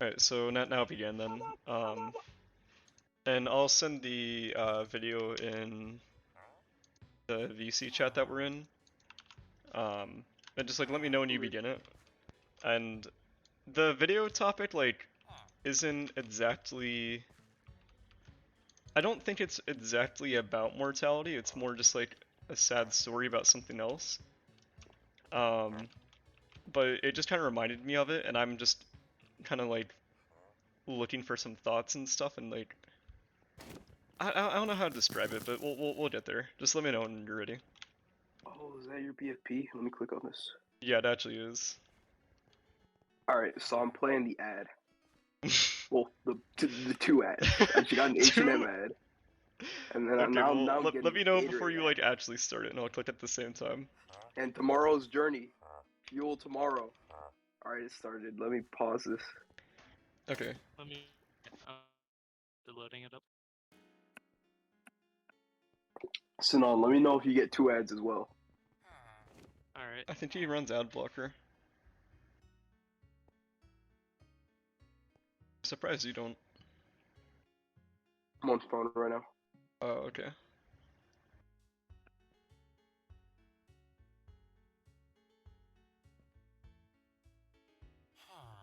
Alright, so now begin then. And I'll send the video in the VC chat that we're in. And just like let me know when you begin it. And the video topic like isn't exactly. I don't think it's exactly about mortality. It's more just like a sad story about something else. But it just kind of reminded me of it, and I'm just kind of like looking for some thoughts and stuff, and like I don't know how to describe it, but we'll get there. Just let me know when you're ready. Oh, is that your BFP? Let me click on this. Yeah, it actually is. Alright, so I'm playing the ad. Well, the two ads. I just got an H&M ad. And then Okay, now well, I'm getting let me know Gatorade before you ad. like actually start it, and I'll click at the same time. And tomorrow's journey. Fuel tomorrow. Alright, it started. Let me pause this. Okay. Let me. Loading it up. Sinan, let me know if you get 2 ads as well. Alright. I think he runs ad blocker. Surprised you don't. I'm on phone right now. Oh, okay.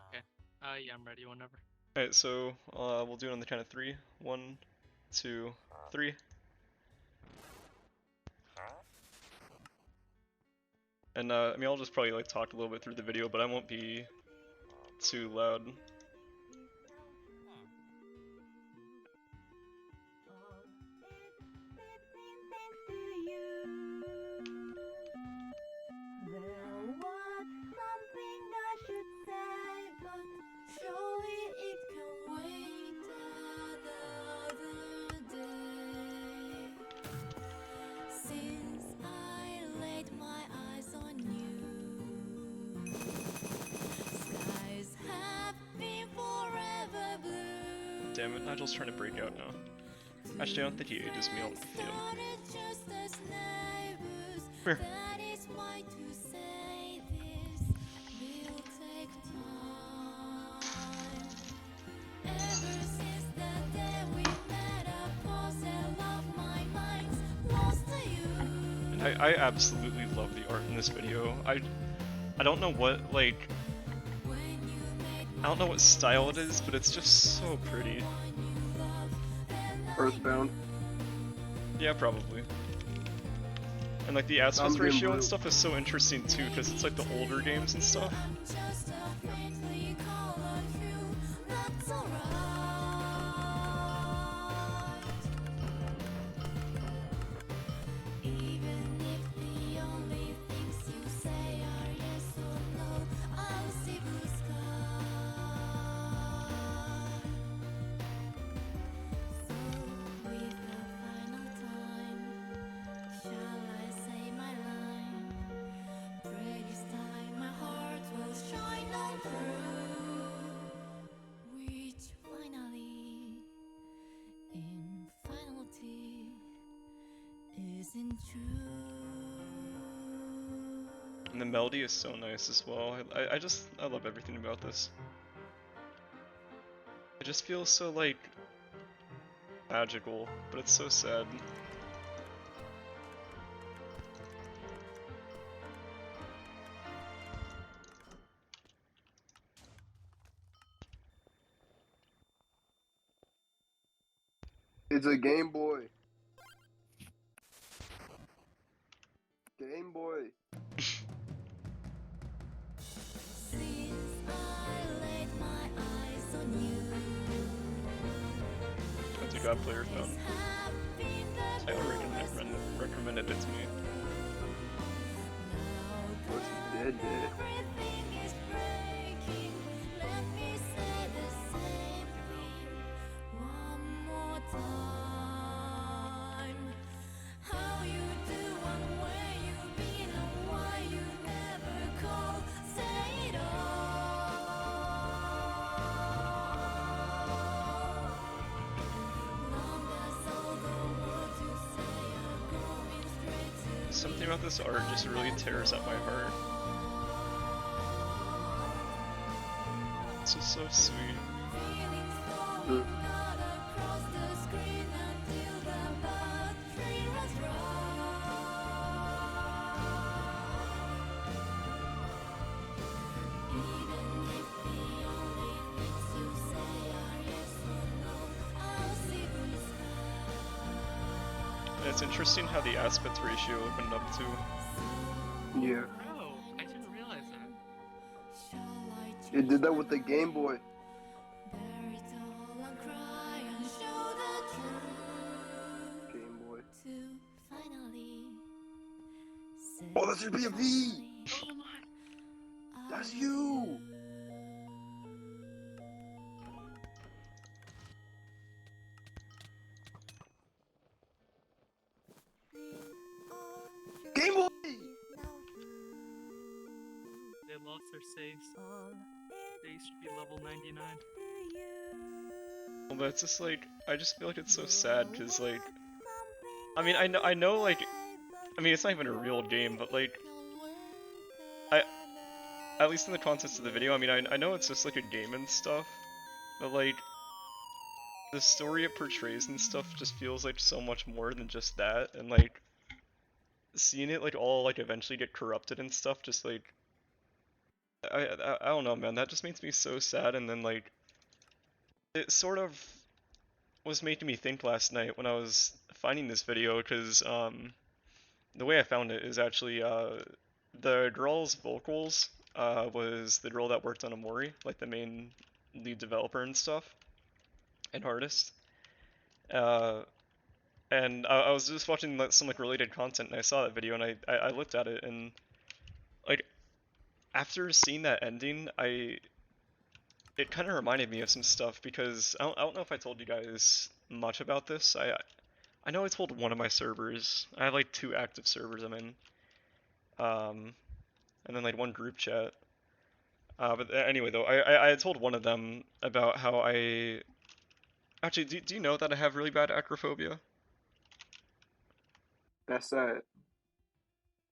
Okay. Yeah, I'm ready whenever. Alright, so we'll do it on the count of 3. 1, 2, 3. And I mean, I'll just probably like talk a little bit through the video, but I won't be too loud. Damn it, Nigel's trying to break out now. Actually, I don't think he ages me, I'll defeat him. Come here. And I absolutely love the art in this video. I don't know what, like... I don't know what style it is, but it's just so pretty. Earthbound. Yeah, probably. And like the aspect ratio and stuff is so interesting too, because it's like the older games and stuff. And the melody is so nice as well. I love everything about this. It just feels so like magical, but it's so sad. It's a Game Boy. Game Boy. That's a God Player phone. Tyler recommended it to me. What's dead? Something about this art just really tears at my heart. This is so sweet. Mm. And it's interesting how the aspect ratio opened up too. Yeah. Oh, I didn't realize that. It did that with the Game Boy. Game Boy. Oh, that should be a V! Oh my! That's you! Game Boy! They lost their saves. They used to be level 99. Well, but it's just like, I just feel like it's so sad, cause like, I mean, I know like, I mean, it's not even a real game, but like, at least in the context of the video, I mean, I know it's just like a game and stuff, but like, the story it portrays and stuff just feels like so much more than just that, and like, seeing it like all like eventually get corrupted and stuff, just like, I don't know, man, that just makes me so sad, and then like, it sort of was making me think last night when I was finding this video, because the way I found it is actually the girl's vocals was the girl that worked on Amori, like the main lead developer and stuff, and artist. Uh, and I was just watching some like related content, and I saw that video, and I looked at it, and like after seeing that ending, it kind of reminded me of some stuff, because I don't know if I told you guys much about this. I know I told one of my servers. I have like 2 active servers I'm in. And then like one group chat. But anyway, though, I had told one of them about how I actually do you know that I have really bad acrophobia? That's sad.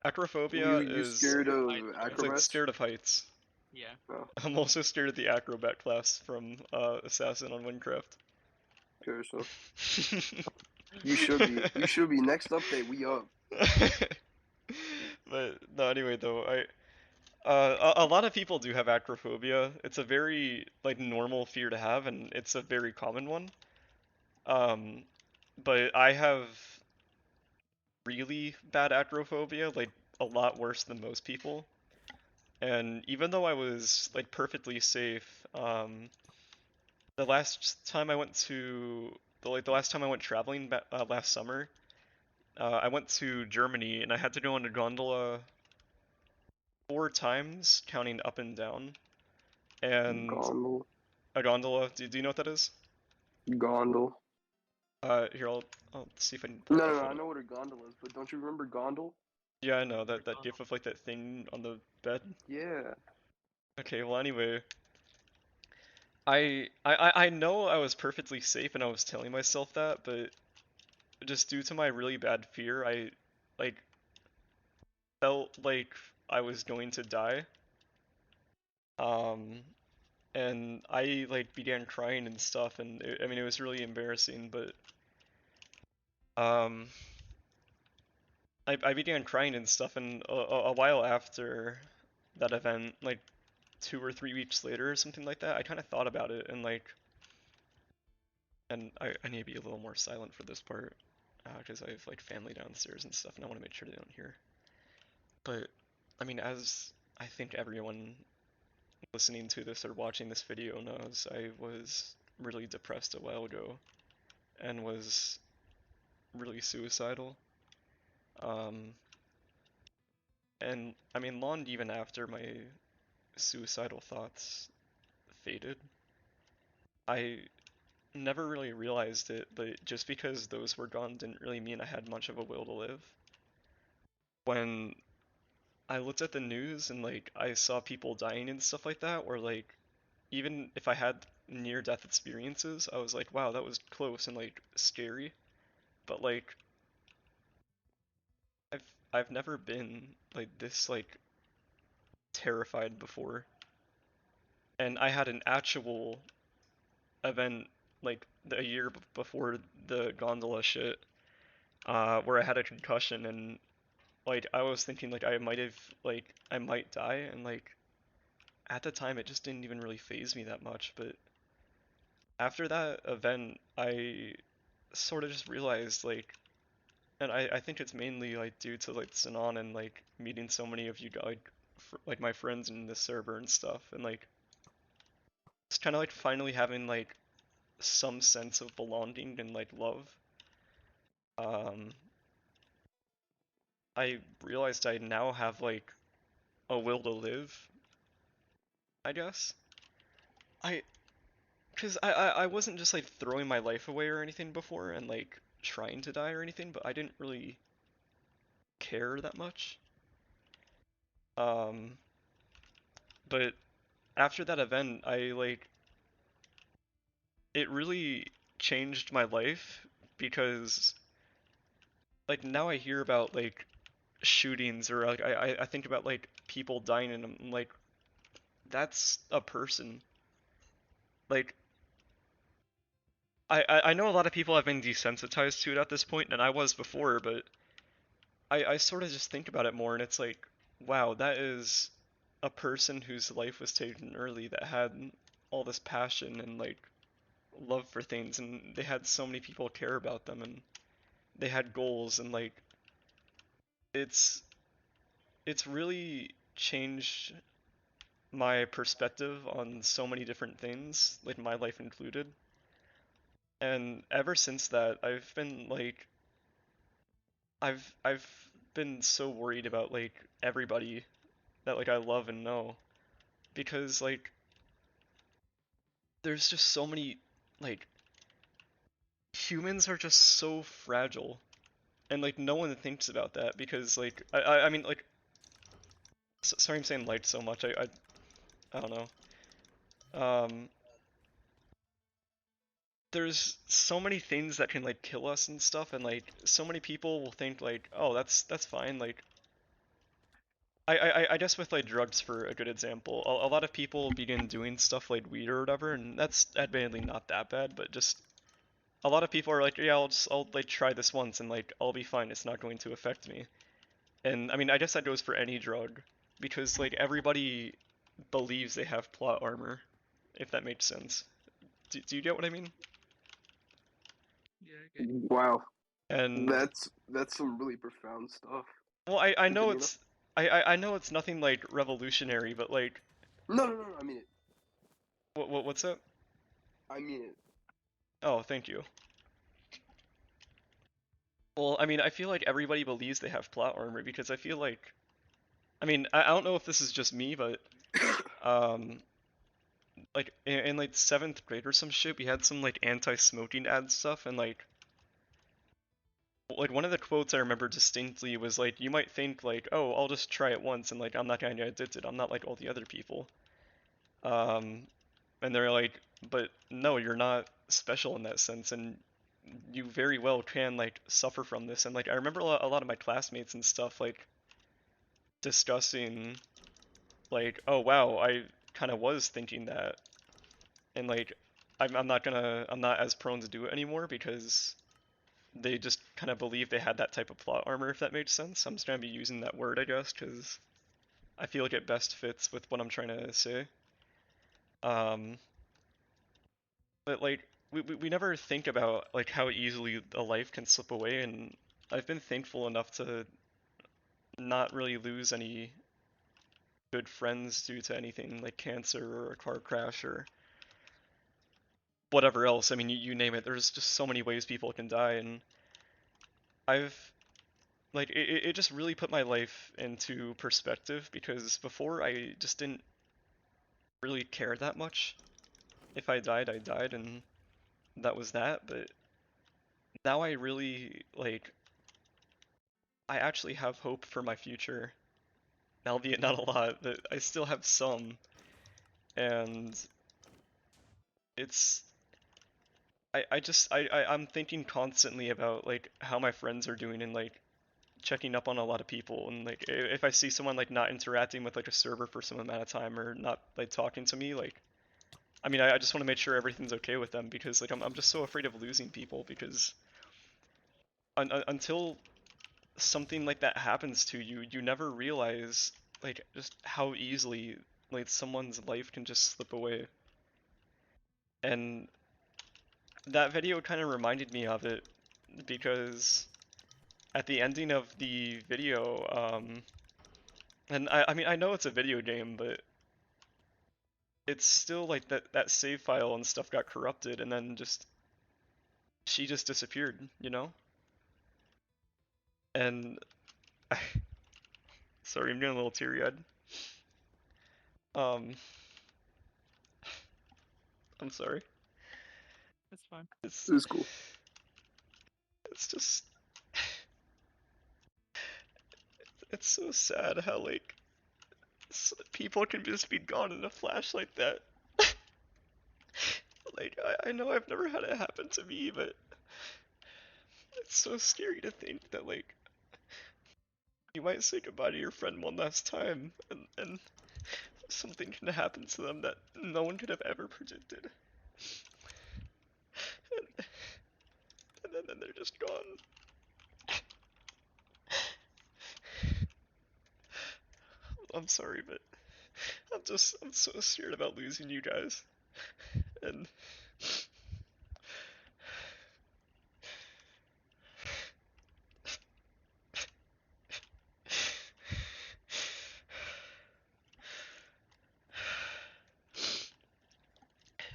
Acrophobia You is scared of it's like acrobats? scared of heights. Yeah. Oh, I'm also scared of the acrobat class from Assassin on Minecraft. okay, so you should be. You should be. Next update, we up. But no, anyway, though, a lot of people do have acrophobia. It's a very like normal fear to have, and it's a very common one. Um, but I have really bad acrophobia, like a lot worse than most people. And even though I was like perfectly safe, the last time I went to the last time I went traveling last summer, I went to Germany and I had to go on a gondola 4 times, counting up and down. And Gondol. a gondola, do you know what that is? Gondol. Here I'll see if I can pull up No, a no, no. I photo. know what a gondola is, but don't you remember Gondol? Yeah, I know that Recall. gif of like that thing on the bed. Yeah. Okay, well anyway, I know I was perfectly safe and I was telling myself that, but just due to my really bad fear, I like felt like I was going to die. Um, and I like began crying and stuff, and I mean it was really embarrassing, but um, I began crying and stuff, and a while after that event, like 2 or 3 weeks later or something like that, I kind of thought about it, and like, and I need to be a little more silent for this part, because I have like family downstairs and stuff, and I want to make sure they don't hear. But I mean, as I think everyone listening to this or watching this video knows, I was really depressed a while ago and was really suicidal. Um, and I mean, long even after my suicidal thoughts faded, I never really realized it, but just because those were gone didn't really mean I had much of a will to live. When I looked at the news and like I saw people dying and stuff like that, or like even if I had near death experiences, I was like, wow, that was close and like scary. But like I've I've never been like this like terrified before. and I had an actual event like a year before the gondola shit, where I had a concussion and like I was thinking like I might die, and like at the time it just didn't even really phase me that much, but after that event I sort of just realized like, and I think it's mainly like due to like Sinan and like meeting so many of you like my friends in this server and stuff, and like it's kind of like finally having like some sense of belonging and like love. Um, I realized I now have like a will to live, I guess. I, cause I wasn't just like throwing my life away or anything before and like trying to die or anything, but I didn't really care that much. Um, but after that event, I like it really changed my life because like now I hear about like shootings or like I think about like people dying and I'm like that's a person. Like I know a lot of people have been desensitized to it at this point, and I was before, but I sort of just think about it more, and it's like, wow, that is a person whose life was taken early that had all this passion and like love for things, and they had so many people care about them, and they had goals, and like it's it's really changed my perspective on so many different things, like my life included. And ever since that, I've been so worried about like everybody that like I love and know, because like there's just so many like humans are just so fragile, and like no one thinks about that because like I mean like sorry I'm saying like so much, I don't know. Um, there's so many things that can like kill us and stuff, and like so many people will think like, oh, that's fine. Like I guess with like drugs for a good example, a lot of people begin doing stuff like weed or whatever, and that's admittedly not that bad, but just a lot of people are like, yeah, I'll like try this once and like I'll be fine. It's not going to affect me. And I mean, I guess that goes for any drug because like everybody believes they have plot armor, if that makes sense. Do you get what I mean? Yeah, I get you. Wow, And that's some really profound stuff. well, I know Continue. it's I know it's nothing like revolutionary, but like No. I mean it. what's up? I mean it. Oh, thank you. Well, I mean, I feel like everybody believes they have plot armor because I feel like, I mean, I don't know if this is just me, but um, like in like seventh grade or some shit, we had some like anti-smoking ad stuff, and like one of the quotes I remember distinctly was like, you might think like, oh, I'll just try it once, and like I'm not gonna get addicted. I'm not like all the other people. Um, and they're like, but no, you're not special in that sense, and you very well can like suffer from this. And like I remember a lot of my classmates and stuff like discussing like, oh wow, I kind of was thinking that, and like I'm not as prone to do it anymore because they just kind of believe they had that type of plot armor, if that makes sense. I'm just gonna be using that word, I guess, because I feel like it best fits with what I'm trying to say. Um, but like we never think about like how easily a life can slip away, and I've been thankful enough to not really lose any good friends due to anything like cancer or a car crash or whatever else. I mean, you name it. There's just so many ways people can die, and I've like it just really put my life into perspective because before I just didn't really care that much. If I died, I died, and that was that. But now I really like I actually have hope for my future, albeit not a lot, but I still have some, and it's I'm thinking constantly about like how my friends are doing and like checking up on a lot of people, and like if I see someone like not interacting with like a server for some amount of time or not like talking to me, like I mean, I just want to make sure everything's okay with them because like I'm just so afraid of losing people because until something like that happens to you, you never realize like just how easily like someone's life can just slip away. And that video kind of reminded me of it because at the ending of the video, and I mean I know it's a video game, but it's still like that save file and stuff got corrupted, and then just she just disappeared, you know? And sorry, I'm getting a little teary-eyed. Um, I'm sorry. It's fine. It's It was cool. it's just it's so sad how like people can just be gone in a flash like that. Like I know I've never had it happen to me, but it's so scary to think that like you might say goodbye to your friend one last time, and something can happen to them that no one could have ever predicted. And then they're just gone. I'm sorry, but I'm so scared about losing you guys. And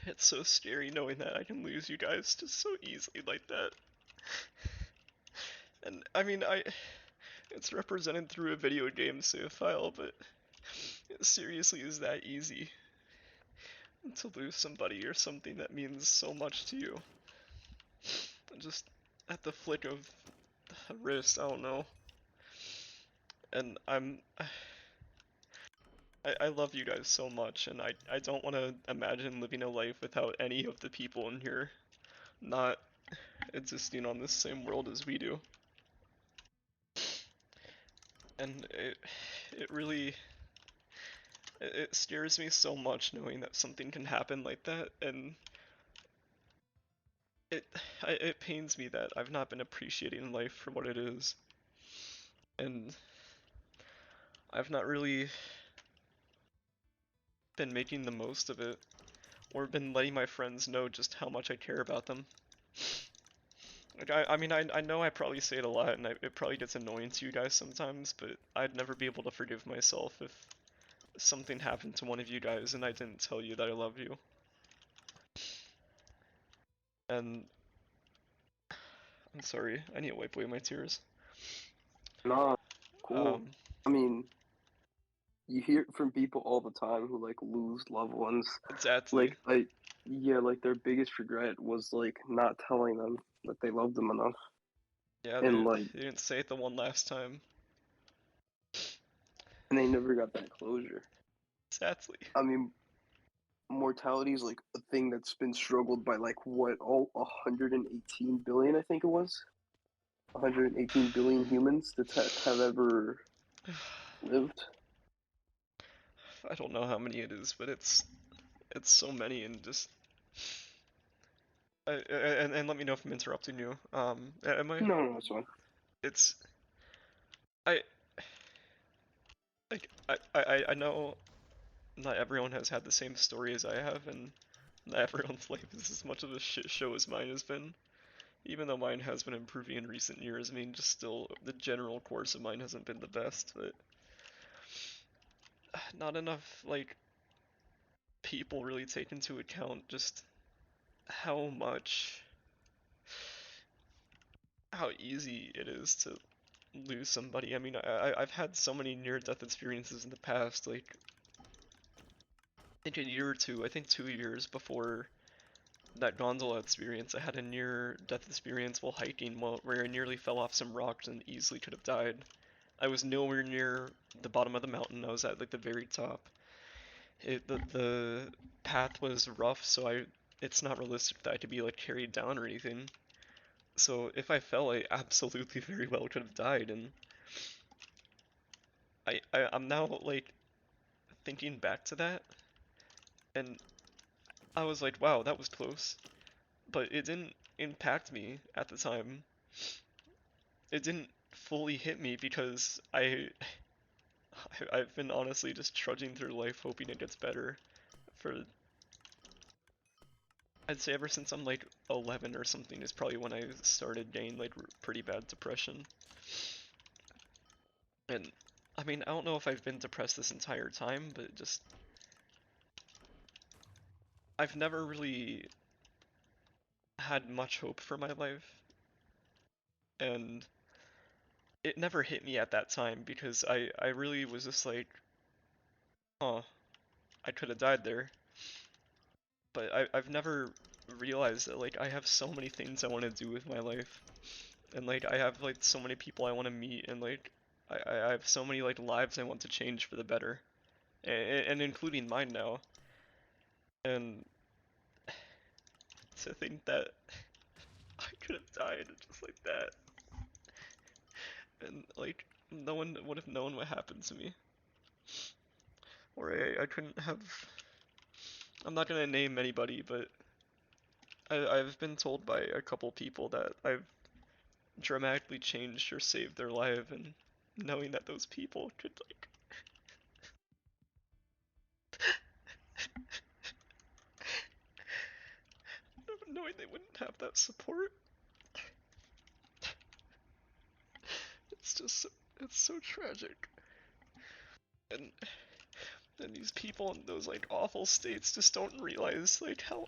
it's so scary knowing that I can lose you guys just so easily like that. And I mean, it's represented through a video game save file, but it seriously is that easy to lose somebody or something that means so much to you. Just at the flick of a wrist, I don't know. And I love you guys so much, and I don't want to imagine living a life without any of the people in here not existing on this same world as we do. And it really it scares me so much knowing that something can happen like that, and it it pains me that I've not been appreciating life for what it is, and I've not really been making the most of it, or been letting my friends know just how much I care about them. Like, I mean, I know I probably say it a lot, and it probably gets annoying to you guys sometimes, but I'd never be able to forgive myself if something happened to one of you guys and I didn't tell you that I love you. And I'm sorry, I need to wipe away my tears. Nah, cool. Um, I mean, you hear it from people all the time who like lose loved ones. exactly. Yeah, like their biggest regret was like not telling them that they loved them enough. Yeah, And like they didn't say it the one last time. and they never got that closure. Exactly. I mean, mortality is like a thing that's been struggled by like what all 118 billion, I think it was. 118 billion humans that have ever lived. I don't know how many it is, but it's so many, and just and let me know if I'm interrupting you. Am I? No, it's fine. It's I like I know not everyone has had the same story as I have, and not everyone's life is as much of a shit show as mine has been. Even though mine has been improving in recent years, I mean, just still, the general course of mine hasn't been the best, but not enough, like, people really take into account just how much, how easy it is to lose somebody. I mean, I've had so many near-death experiences in the past, like, I think a year or two, I think 2 years before that gondola experience, I had a near-death experience while hiking, where I nearly fell off some rocks and easily could have died. I was nowhere near the bottom of the mountain. I was at like the very top. The path was rough, so it's not realistic that I could be like carried down or anything. So if I fell, I absolutely very well could have died. And I'm now like thinking back to that, and I was like, wow, that was close. But it didn't impact me at the time. It didn't fully hit me because I've been honestly just trudging through life hoping it gets better for, I'd say ever since I'm like 11 or something is probably when I started getting like pretty bad depression. And I mean, I don't know if I've been depressed this entire time, but just I've never really had much hope for my life, and it never hit me at that time because I really was just like, oh, I could have died there. But I've never realized that like I have so many things I want to do with my life, and like I have like so many people I want to meet, and like I have so many like lives I want to change for the better, and including mine now. And to think that I could have died just like that, and like no one would have known what happened to me, or I couldn't have. I'm not gonna name anybody, but I've been told by a couple people that I've dramatically changed or saved their life, and knowing that those people could like knowing they wouldn't have that support, it's just it's so tragic. And these people in those like awful states just don't realize like how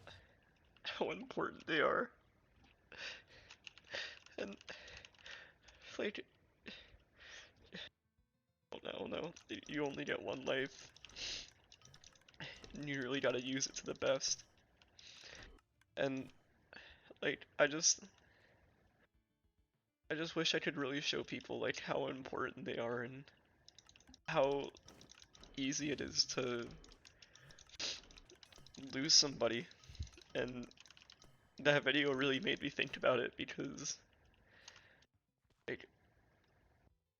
important they are. And like, oh no, you only get one life, and you really gotta use it to the best. And like, I just wish I could really show people like how important they are and how easy it is to lose somebody. And that video really made me think about it because like,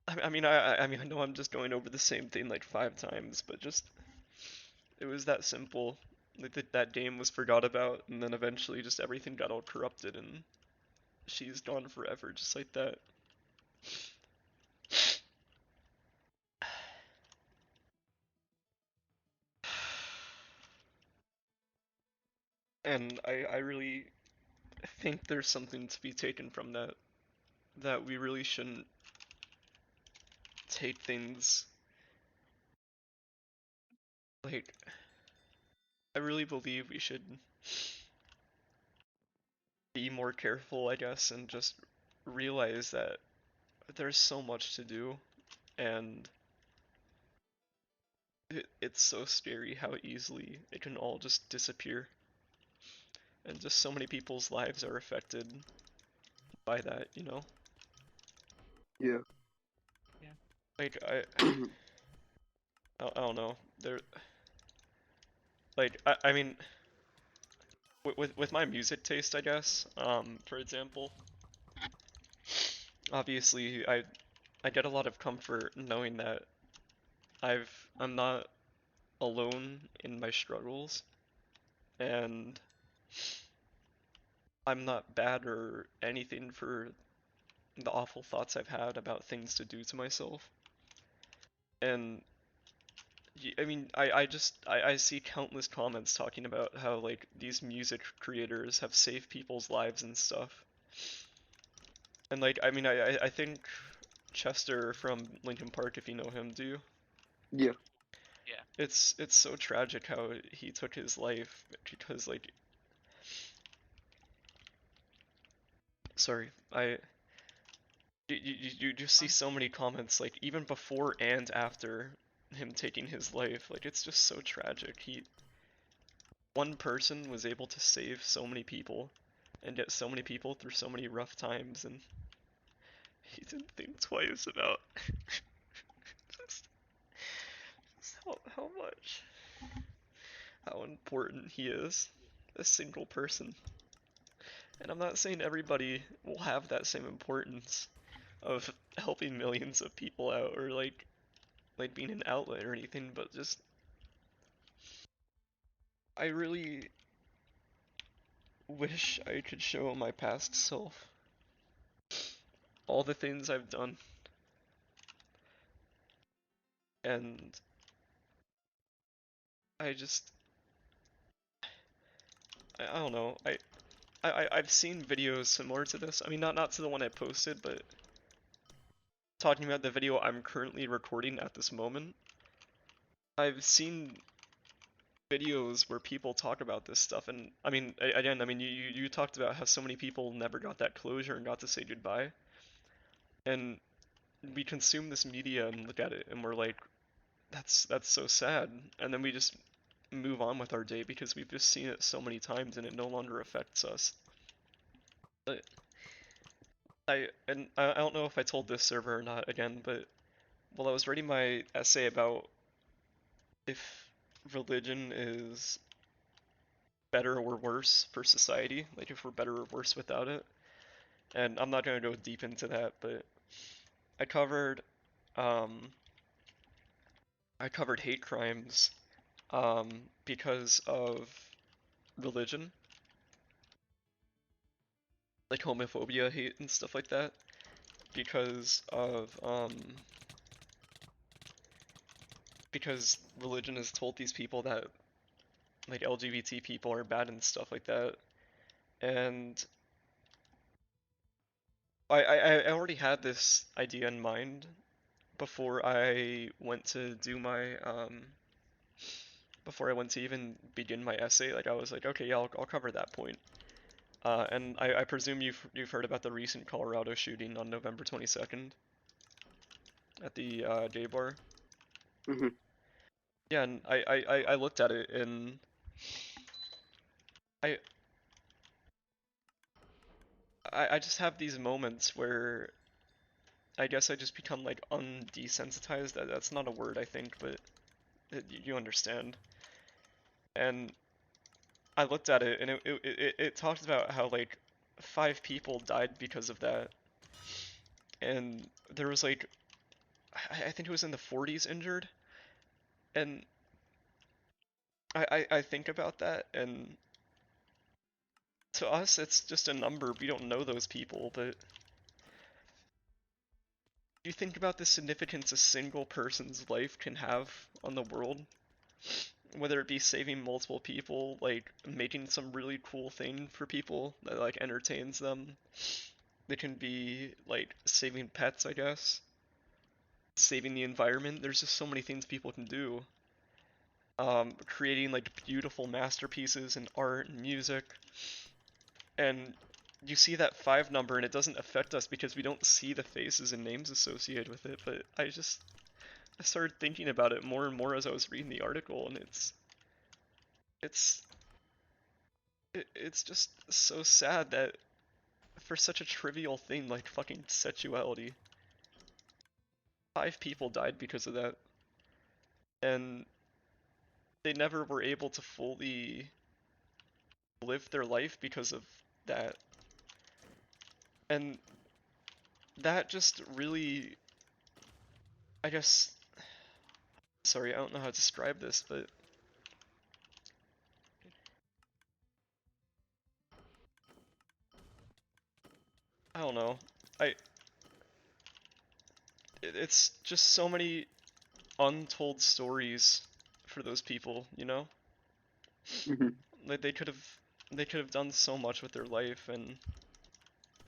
I mean, I know I'm just going over the same thing like 5 times, but just it was that simple. Like that game was forgot about, and then eventually just everything got all corrupted, and she's gone forever, just like that. And I really think there's something to be taken from that. That we really shouldn't take things like. I really believe we should be more careful, I guess, and just realize that there's so much to do, and it's so scary how easily it can all just disappear. And just so many people's lives are affected by that, you know? Yeah. Yeah. Like, I don't know. There, like, I mean, with my music taste, I guess, for example, obviously, I get a lot of comfort knowing that I'm not alone in my struggles, and I'm not bad or anything for the awful thoughts I've had about things to do to myself. And I mean, I see countless comments talking about how like these music creators have saved people's lives and stuff. And like, I mean, I think Chester from Linkin Park, if you know him, do you? Yeah. Yeah. It's so tragic how he took his life because like, sorry, you just see so many comments like even before and after him taking his life, like it's just so tragic. One person was able to save so many people and get so many people through so many rough times, and he didn't think twice about just, just how important he is, a single person. And I'm not saying everybody will have that same importance of helping millions of people out or like being an outlet or anything, but just I really wish I could show my past self all the things I've done. And I just, I don't know. I've seen videos similar to this. I mean, not to the one I posted, but talking about the video I'm currently recording at this moment. I've seen videos where people talk about this stuff, and I mean, again, I mean, you talked about how so many people never got that closure and got to say goodbye, and we consume this media and look at it, and we're like, that's so sad, and then we just move on with our day because we've just seen it so many times and it no longer affects us. But I don't know if I told this server or not again, but while I was writing my essay about if religion is better or worse for society, like if we're better or worse without it, and I'm not gonna go deep into that, but I covered um I covered hate crimes because of religion, like homophobia, hate, and stuff like that, because religion has told these people that like LGBT people are bad and stuff like that. And I already had this idea in mind before I went to do my before I went to even begin my essay. Like I was like, okay, yeah, I'll cover that point. And I presume you've heard about the recent Colorado shooting on November 22nd at the gay bar. Hmm. Yeah, and I looked at it and I I just have these moments where I guess I just become like undesensitized. That's not a word, I think, but you understand. And I looked at it and it talked about how like 5 people died because of that. And there was like I think it was in the 40s injured. And I think about that, and to us it's just a number. We don't know those people, but you think about the significance a single person's life can have on the world, whether it be saving multiple people, like making some really cool thing for people that like entertains them. It can be like saving pets, I guess, saving the environment. There's just so many things people can do. Creating like beautiful masterpieces in art and music. And you see that 5 number and it doesn't affect us because we don't see the faces and names associated with it, but I started thinking about it more and more as I was reading the article, and it's it's just so sad that for such a trivial thing like fucking sexuality, 5 people died because of that, and they never were able to fully live their life because of that. And that just really, I guess, sorry, I don't know how to describe this, but I don't know. I it's just so many untold stories for those people, you know? Hmm. Like they could have done so much with their life, and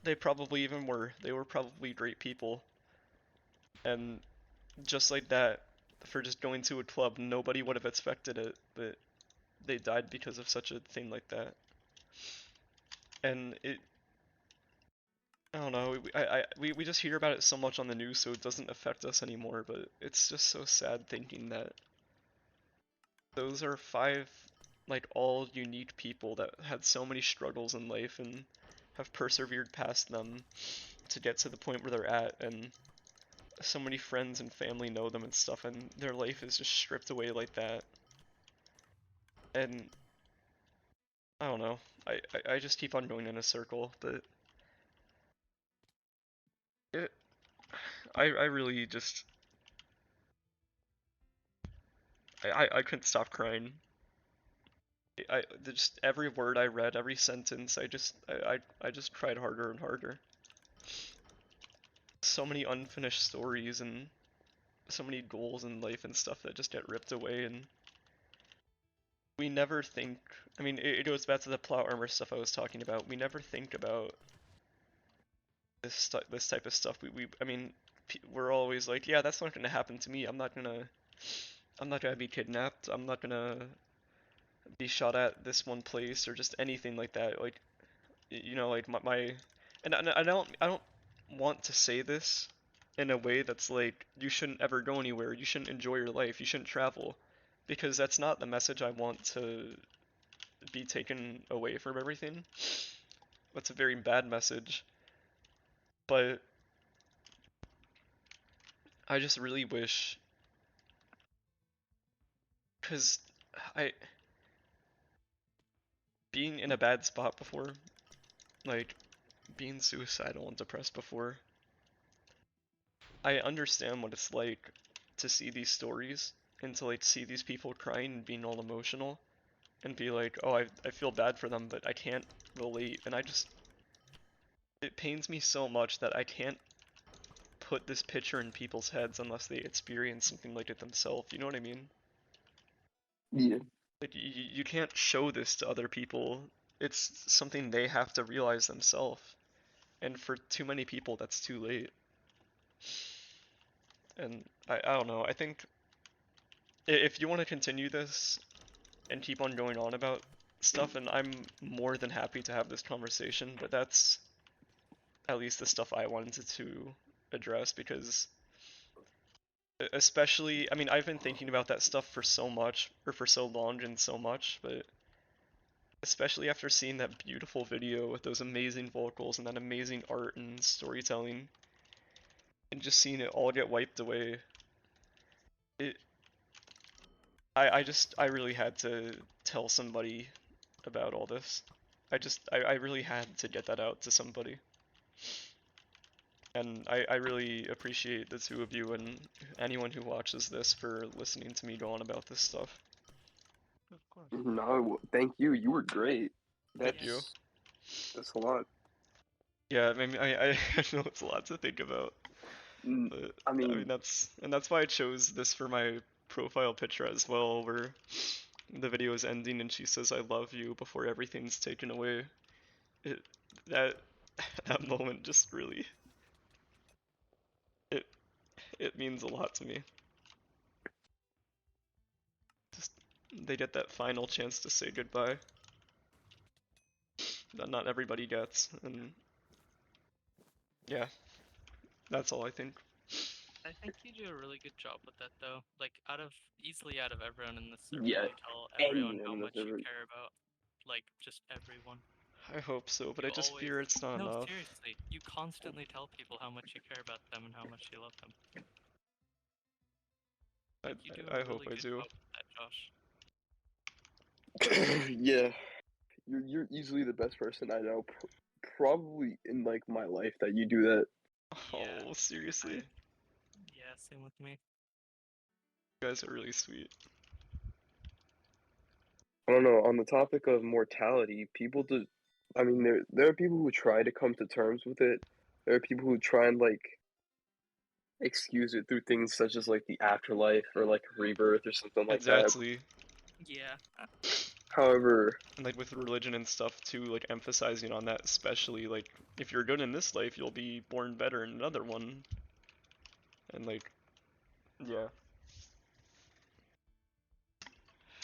they probably even were. They were probably great people. And just like that, for just going to a club, nobody would have expected it, but they died because of such a thing like that. And I don't know, we just hear about it so much on the news, so it doesn't affect us anymore, but it's just so sad thinking that those are 5 like all unique people that had so many struggles in life and have persevered past them to get to the point where they're at, and so many friends and family know them and stuff, and their life is just stripped away like that. And I don't know, I just keep on going in a circle, but it I really just I couldn't stop crying. just every word I read, every sentence, I just cried harder and harder. So many unfinished stories and so many goals in life and stuff that just get ripped away, and we never think. I mean, it goes back to the plot armor stuff I was talking about. We never think about this type of stuff. I mean, we're always like, yeah, that's not gonna happen to me. I'm not gonna be kidnapped. I'm not gonna be shot at this one place or just anything like that. Like, you know, like and I don't want to say this in a way that's like you shouldn't ever go anywhere. You shouldn't enjoy your life. You shouldn't travel, because that's not the message I want to be taken away from everything. That's a very bad message. But I just really wish, because I being in a bad spot before, like being suicidal and depressed before, I understand what it's like to see these stories and to like see these people crying and being all emotional and be like, oh, I feel bad for them, but I can't relate. And it pains me so much that I can't put this picture in people's heads unless they experience something like it themselves. You know what I mean? Yeah. Like you can't show this to other people. It's something they have to realize themselves. And for too many people, that's too late. And I don't know. I think if you want to continue this and keep on going on about stuff, and I'm more than happy to have this conversation, but that's at least the stuff I wanted to address, because especially, I mean, I've been thinking about that stuff for so much, or for so long and so much, but especially after seeing that beautiful video with those amazing vocals and that amazing art and storytelling, and just seeing it all get wiped away, it, I really had to tell somebody about all this. I really had to get that out to somebody. And I really appreciate the two of you and anyone who watches this for listening to me go on about this stuff. Of course. No, thank you. You were great. Thank you. That's a lot. Yeah, I mean, I know it's a lot to think about, but I I mean mean, that's why I chose this for my profile picture as well, where the video is ending and she says I love you before everything's taken away. It that that moment just really it it means a lot to me. Just they get that final chance to say goodbye that not everybody gets, and yeah, that's all I think. I think you do a really good job with that, though. Like, easily out of everyone in this server, yeah, you tell everyone how anyone much that's you ever. care about, like, just everyone. I hope so, but You I just always, fear it's not no, enough. seriously, you constantly tell people how much you care about them and how much you love them. I, Like, you do I a hope really I good do. job with that, Josh. Yeah, you're easily the best person I know, probably in like my life that you do that. Yeah, Oh, seriously? yeah, same with me. You guys are really sweet. I don't know. On the topic of mortality, people do. I mean, there are people who try to come to terms with it. There are people who try and like excuse it through things such as like the afterlife or like rebirth or something like that. Exactly. Yeah, However, And like with religion and stuff too, like emphasizing on that, especially like if you're good in this life, you'll be born better in another one. And like, yeah.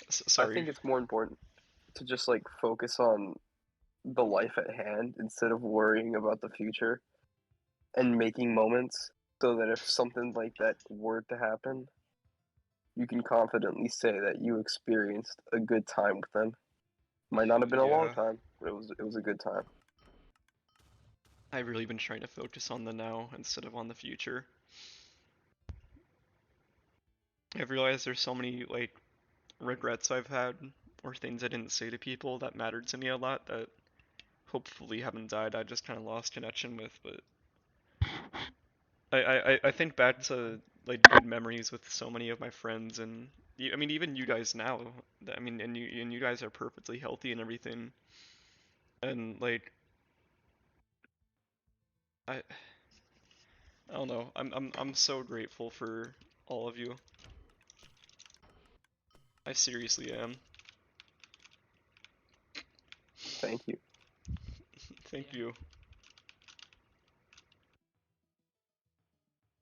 I Sorry. think it's more important to just like focus on the life at hand instead of worrying about the future and making moments so that if something like that were to happen, you can confidently say that you experienced a good time with them. Might not have been a long Yeah. time, but it was a good time. I've really been trying to focus on the now instead of on the future. I've realized there's so many like regrets I've had or things I didn't say to people that mattered to me a lot that hopefully haven't died. I just kind of lost connection with, but I think back to like good memories with so many of my friends, and I mean, even you guys now. I mean, and you guys are perfectly healthy and everything. And like, I I don't know. I'm so grateful for all of you. I seriously am. Thank you. Thank Yeah. you.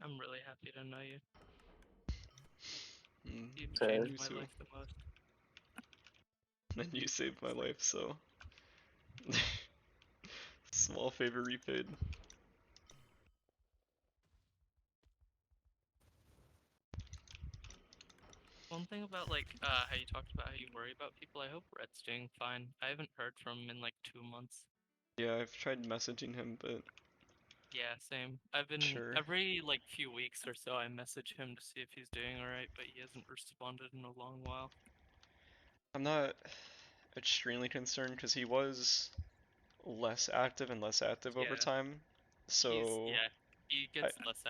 I'm really happy to know you. Mm, You've Same. changed you my too. life the most. And you saved my life, so small favor repaid. One thing about like how you talked about how you worry about people, I hope Red's doing fine. I haven't heard from him in like 2 months. Yeah, I've tried messaging him, but Yeah, same. I've been sure. every like few weeks or so I message him to see if he's doing alright, but he hasn't responded in a long while. I'm not extremely concerned because he was less active and less active over Yeah. time. So He I gets less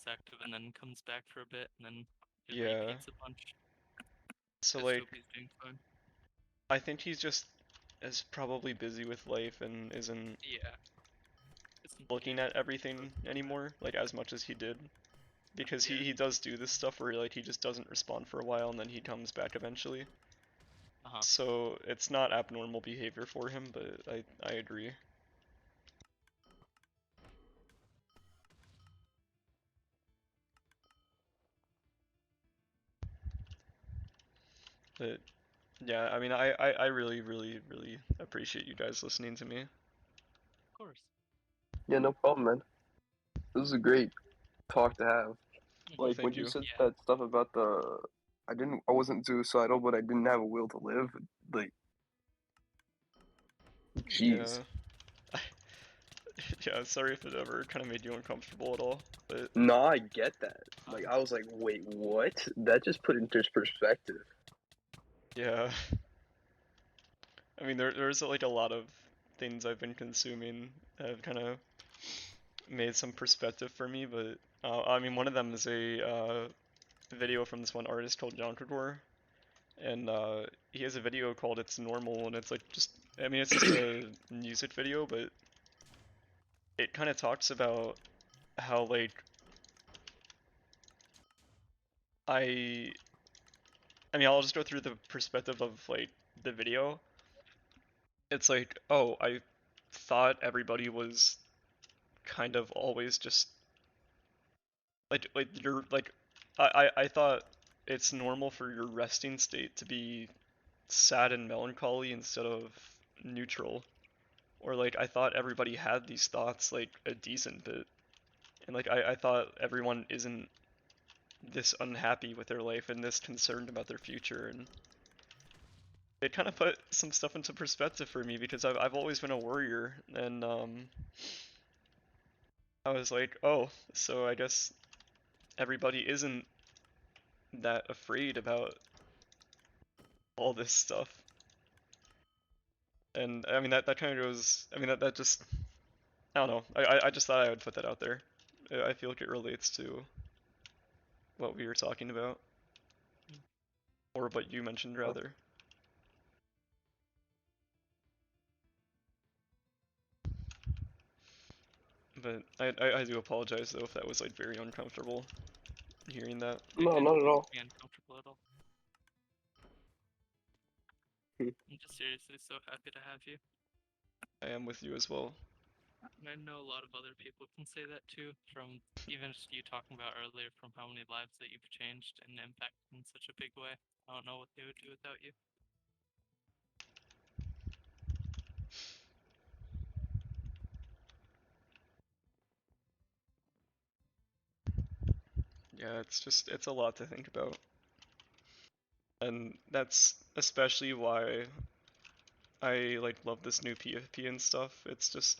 active and then comes back for a bit and then it yeah. repeats a bunch. So Just like hope he's doing fine. I think he's just is probably busy with life and isn't Yeah. Isn't looking paying at everything anymore like as much as he did. Because Yeah. he does do this stuff where like he just doesn't respond for a while and then he comes back eventually. Uh-huh. So it's not abnormal behavior for him, but I agree. But yeah, I mean I really really appreciate you guys listening to me. Of course. Yeah, no problem, man. This is a great talk to have. Well, Like when thank you you. said Yeah. that stuff about I wasn't suicidal, but I didn't have a will to live. Like, jeez. Yeah. Yeah, sorry if it ever kind of made you uncomfortable at all, but No, I get that. Like, Fine. I was like, wait, what? That just put it into perspective. yeah. I mean there's like a lot of things I've been consuming that have kind of made some perspective for me, but I mean one of them is a video from this one artist called Yonkagor, and he has a video called "It's Normal," and it's like just I mean it's just a music video, but it kind of talks about how like I I mean I'll just go through the perspective of like the video. It's like, oh, I thought everybody was kind of always just like you're like I thought it's normal for your resting state to be sad and melancholy instead of neutral. Or like I thought everybody had these thoughts like a decent bit. And like I thought everyone isn't this unhappy with their life and this concerned about their future, and it kind of put some stuff into perspective for me because I've always been a worrier, and I was like, oh, so I guess everybody isn't that afraid about all this stuff. And I mean that kind of goes. I mean that just I don't know. I just thought I would put that out there. I feel like it relates to what we were talking about, Mm. or what you mentioned rather. But I do apologize though if that was like very uncomfortable hearing that. It No, not didn't at make all. me uncomfortable at all. Hmm. I'm just seriously so happy to have you. I am with you as well. And I know a lot of other people can say that too, from even just you talking about earlier, from how many lives that you've changed and impacted in such a big way. I don't know what they would do without you. Yeah, it's a lot to think about. And that's especially why I like love this new PFP and stuff. It's just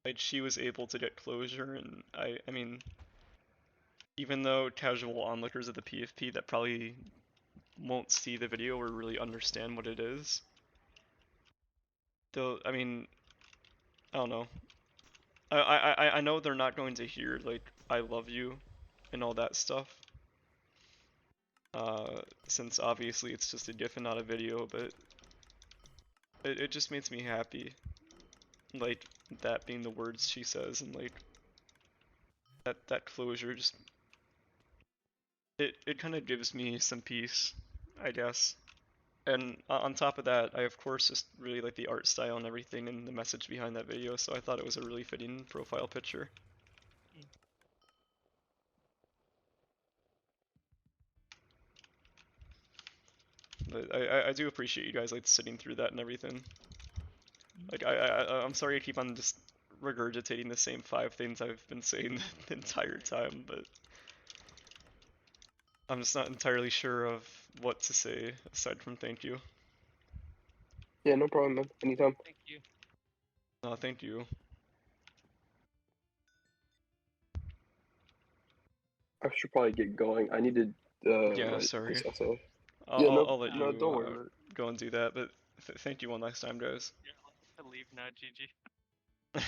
like she was able to get closure, and I mean even though casual onlookers of the PFP that probably won't see the video or really understand what it is, they'll I mean I don't know. I know they're not going to hear like I love you and all that stuff, since obviously it's just a GIF and not a video, but it just makes me happy. Like, that being the words she says, and like, that closure just, it kind of gives me some peace, I guess. And on top of that, I of course just really like the art style and everything and the message behind that video, so I thought it was a really fitting profile picture. But I do appreciate you guys like sitting through that and everything. Like I'm sorry I keep on just regurgitating the same 5 things I've been saying the entire time, but I'm just not entirely sure of what to say aside from thank you. Yeah, no problem, man. Anytime. Thank you. No, thank you. I should probably get going. I needed Yeah, sorry. this essay. I'll, Yeah, I'll let no, you don't worry about it. go and do that, but thank you one last time, guys. Yeah, I'll have to leave now, GG.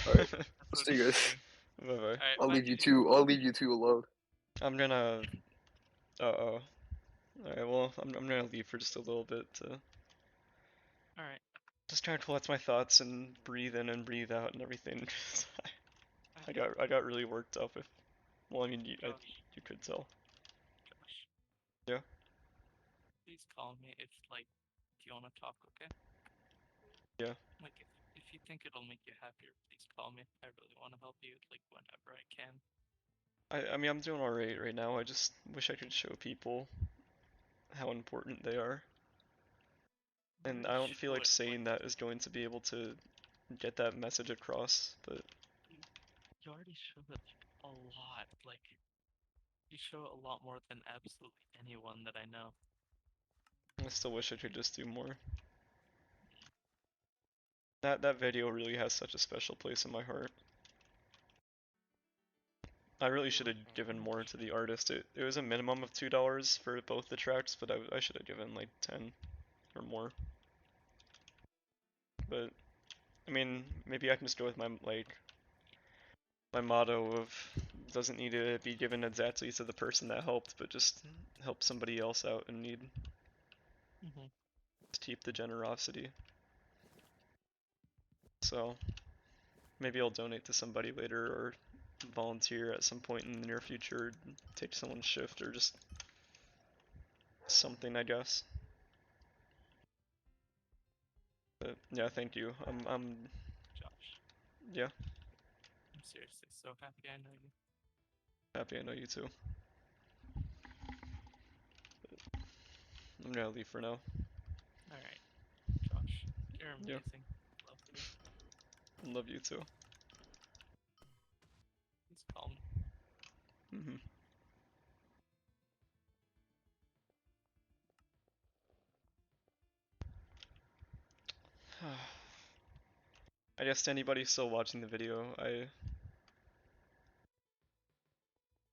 Alright, That's what see you he's guys. saying. Bye bye. Alright, I'll bye, leave you GG. two. I'll leave you two alone. I'm gonna. Uh-oh. Alright, well, I'm gonna leave for just a little bit to Alright. just try to collect my thoughts and breathe in and breathe out and everything. I got really worked up. Well, I mean, you could tell. Josh. Yeah. Please call me if you wanna talk, okay? Yeah. Like if you think it'll make you happier, please call me. I really wanna help you whenever I can. I mean, I'm doing alright right now. I just wish I could show people how important they are. And I don't feel like saying that is going to be able to get that message across, but you already showed it a lot. You show a lot more than absolutely anyone that I know. I still wish I could just do more. That video really has such a special place in my heart. I really should have given more to the artist. It was a minimum of $2 for both the tracks, but I should have given like 10 or more. But I mean, maybe I can just go with my my motto of doesn't need to be given exactly to the person that helped, but just help somebody else out in need. Just keep the generosity. So maybe I'll donate to somebody later or volunteer at some point in the near future, take someone's shift or just something, I guess. But yeah, thank you. Josh. Yeah. I'm seriously so happy I know you. Happy I know you too. I'm gonna leave for now. Alright. Josh, you're Yeah. amazing. Love you. Love you too. Please call me. I guess to anybody still watching the video, I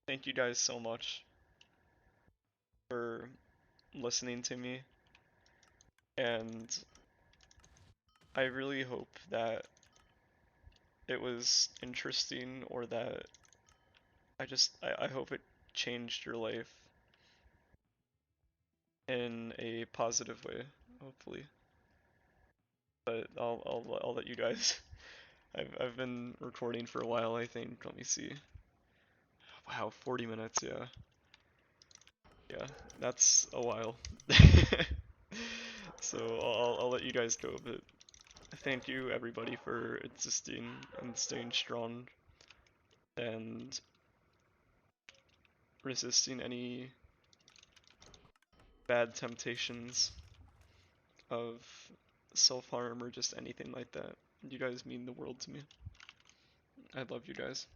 thank you guys so much for listening to me, and I really hope that it was interesting or that I hope it changed your life in a positive way, hopefully. But I'll let you guys. I've been recording for a while, I think. Let me see. Wow, 40 minutes, yeah. Yeah, that's a while. So I'll let you guys go, but thank you everybody for existing and staying strong and resisting any bad temptations of self-harm or just anything like that. You guys mean the world to me. I love you guys.